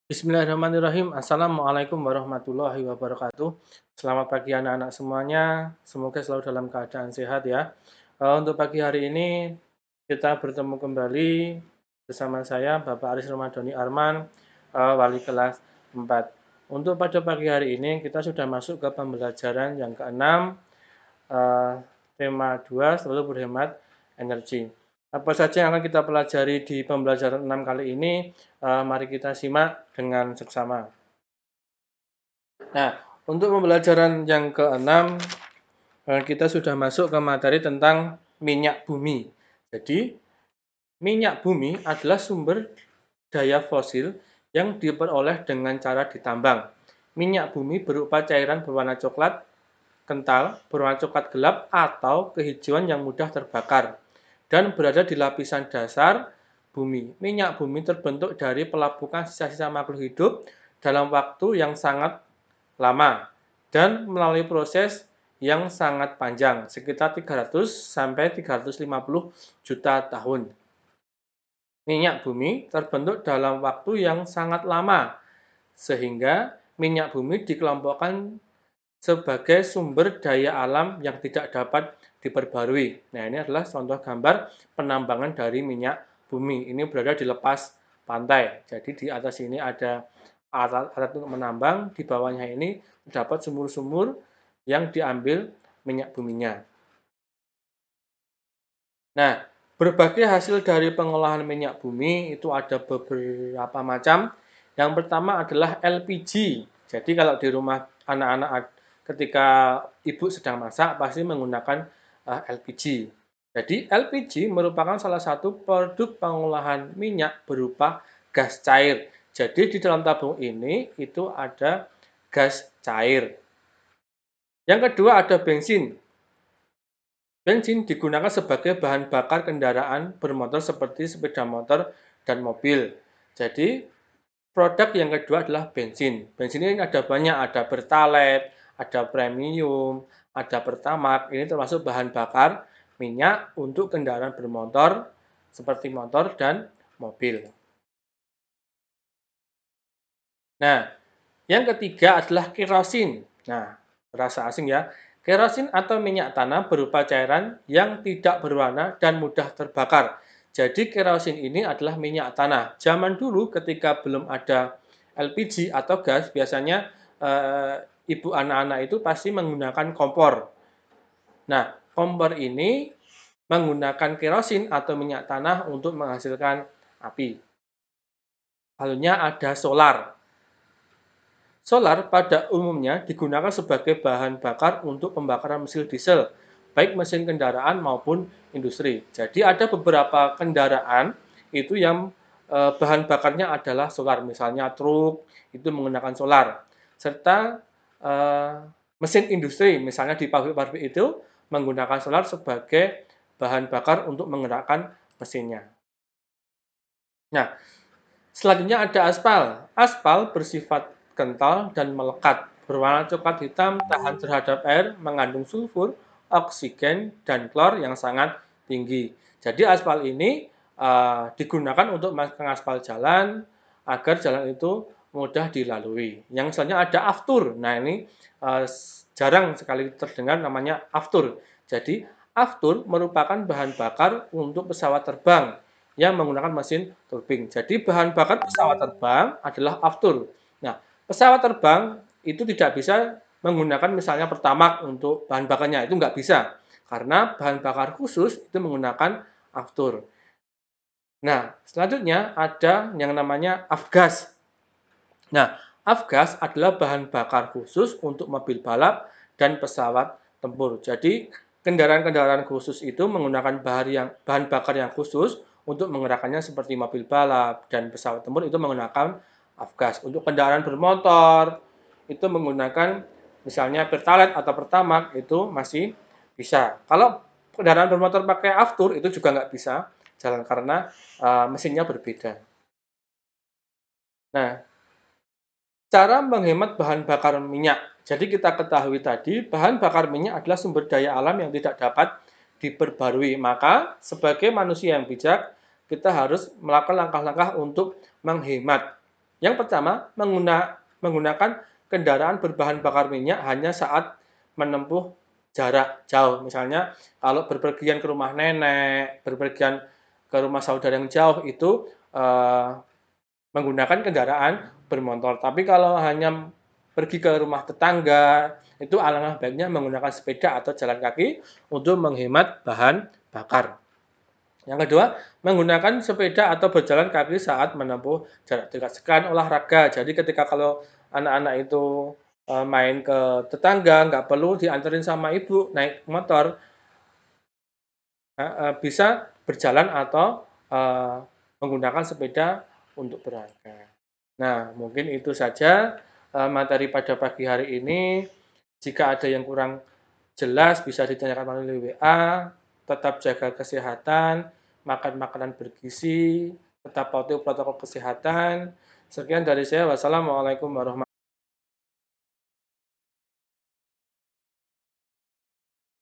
Bismillahirrahmanirrahim. Assalamualaikum warahmatullahi wabarakatuh. Selamat pagi anak-anak semuanya. Semoga selalu dalam keadaan sehat ya. Untuk pagi hari ini kita bertemu kembali bersama saya Bapak Aris Ramadhani Arman, wali kelas 4. Untuk pada pagi hari ini kita sudah masuk ke pembelajaran yang keenam, tema 2 selalu berhemat energi. Apa saja yang akan kita pelajari di pembelajaran 6 kali ini? Mari kita simak dengan seksama. Nah, untuk pembelajaran yang keenam, kita sudah masuk ke materi tentang minyak bumi. Jadi, minyak bumi adalah sumber daya fosil yang diperoleh dengan cara ditambang. Minyak bumi berupa cairan berwarna coklat kental, berwarna coklat gelap, atau kehijauan yang mudah terbakar, dan berada di lapisan dasar bumi. Minyak bumi terbentuk dari pelapukan sisa-sisa makhluk hidup dalam waktu yang sangat lama dan melalui proses yang sangat panjang, sekitar 300 sampai 350 juta tahun. Minyak bumi terbentuk dalam waktu yang sangat lama, sehingga minyak bumi dikelompokkan sebagai sumber daya alam yang tidak dapat diperbarui. Nah, ini adalah contoh gambar penambangan dari minyak bumi. Ini berada di lepas pantai. Jadi di atas ini ada alat untuk menambang, di bawahnya ini terdapat sumur-sumur yang diambil minyak buminya. Nah, berbagai hasil dari pengolahan minyak bumi itu ada beberapa macam. Yang pertama adalah LPG. Jadi kalau di rumah anak-anak ketika ibu sedang masak pasti menggunakan LPG. Jadi LPG merupakan salah satu produk pengolahan minyak berupa gas cair. Jadi di dalam tabung ini itu ada gas cair. Yang kedua ada bensin. Bensin digunakan sebagai bahan bakar kendaraan bermotor seperti sepeda motor dan mobil. Jadi, produk yang kedua adalah bensin. Bensin ini ada banyak, ada Pertalite, ada Premium, ada Pertamax. Ini termasuk bahan bakar minyak untuk kendaraan bermotor seperti motor dan mobil. Nah, yang ketiga adalah kerosin. Nah, terasa asing ya. Kerosin atau minyak tanah berupa cairan yang tidak berwarna dan mudah terbakar. Jadi kerosin ini adalah minyak tanah. Zaman dulu ketika belum ada LPG atau gas, biasanya ibu anak-anak itu pasti menggunakan kompor. Nah, kompor ini menggunakan kerosin atau minyak tanah untuk menghasilkan api. Lalunya ada solar. Solar pada umumnya digunakan sebagai bahan bakar untuk pembakaran mesin diesel, baik mesin kendaraan maupun industri. Jadi ada beberapa kendaraan itu yang bahan bakarnya adalah solar, misalnya truk itu menggunakan solar, serta mesin industri, misalnya di pabrik-pabrik itu menggunakan solar sebagai bahan bakar untuk menggerakkan mesinnya. Nah, selanjutnya ada aspal. Aspal bersifat kental dan melekat, berwarna coklat hitam, tahan terhadap air, mengandung sulfur, oksigen, dan klor yang sangat tinggi. Jadi aspal ini digunakan untuk mengaspal jalan agar jalan itu mudah dilalui. Yang selanjutnya ada aftur. Nah ini jarang sekali terdengar namanya aftur. Jadi aftur merupakan bahan bakar untuk pesawat terbang yang menggunakan mesin turbin. Jadi bahan bakar pesawat terbang adalah aftur. Nah, pesawat terbang itu tidak bisa menggunakan misalnya Pertamax untuk bahan bakarnya, itu nggak bisa. Karena bahan bakar khusus itu menggunakan aftur. Nah, selanjutnya ada yang namanya afgas. Nah, afgas adalah bahan bakar khusus untuk mobil balap dan pesawat tempur. Jadi, kendaraan-kendaraan khusus itu menggunakan bahan bakar yang khusus untuk menggerakkannya seperti mobil balap dan pesawat tempur itu menggunakan afgas. Untuk kendaraan bermotor itu menggunakan misalnya Pertalite atau Pertamax itu masih bisa. Kalau kendaraan bermotor pakai aftur itu juga nggak bisa jalan karena mesinnya berbeda. Nah, cara menghemat bahan bakar minyak. Jadi kita ketahui tadi, bahan bakar minyak adalah sumber daya alam yang tidak dapat diperbarui. Maka sebagai manusia yang bijak, kita harus melakukan langkah-langkah untuk menghemat. Yang pertama, menggunakan kendaraan berbahan bakar minyak hanya saat menempuh jarak jauh. Misalnya kalau berpergian ke rumah nenek, berpergian ke rumah saudara yang jauh itu, menggunakan kendaraan bermotor. Tapi kalau hanya pergi ke rumah tetangga, itu alangkah baiknya menggunakan sepeda atau jalan kaki untuk menghemat bahan bakar. Yang kedua, menggunakan sepeda atau berjalan kaki saat menempuh jarak dekat. Sekalian olahraga. Jadi ketika kalau anak-anak itu main ke tetangga, nggak perlu dianterin sama ibu naik motor, bisa berjalan atau menggunakan sepeda untuk berolahraga. Nah, mungkin itu saja materi pada pagi hari ini. Jika ada yang kurang jelas bisa ditanyakan melalui WA. Tetap jaga kesehatan, makan makanan bergizi, tetap patuhi protokol kesehatan. Sekian dari saya. Wassalamualaikum warahmatullahi wabarakatuh.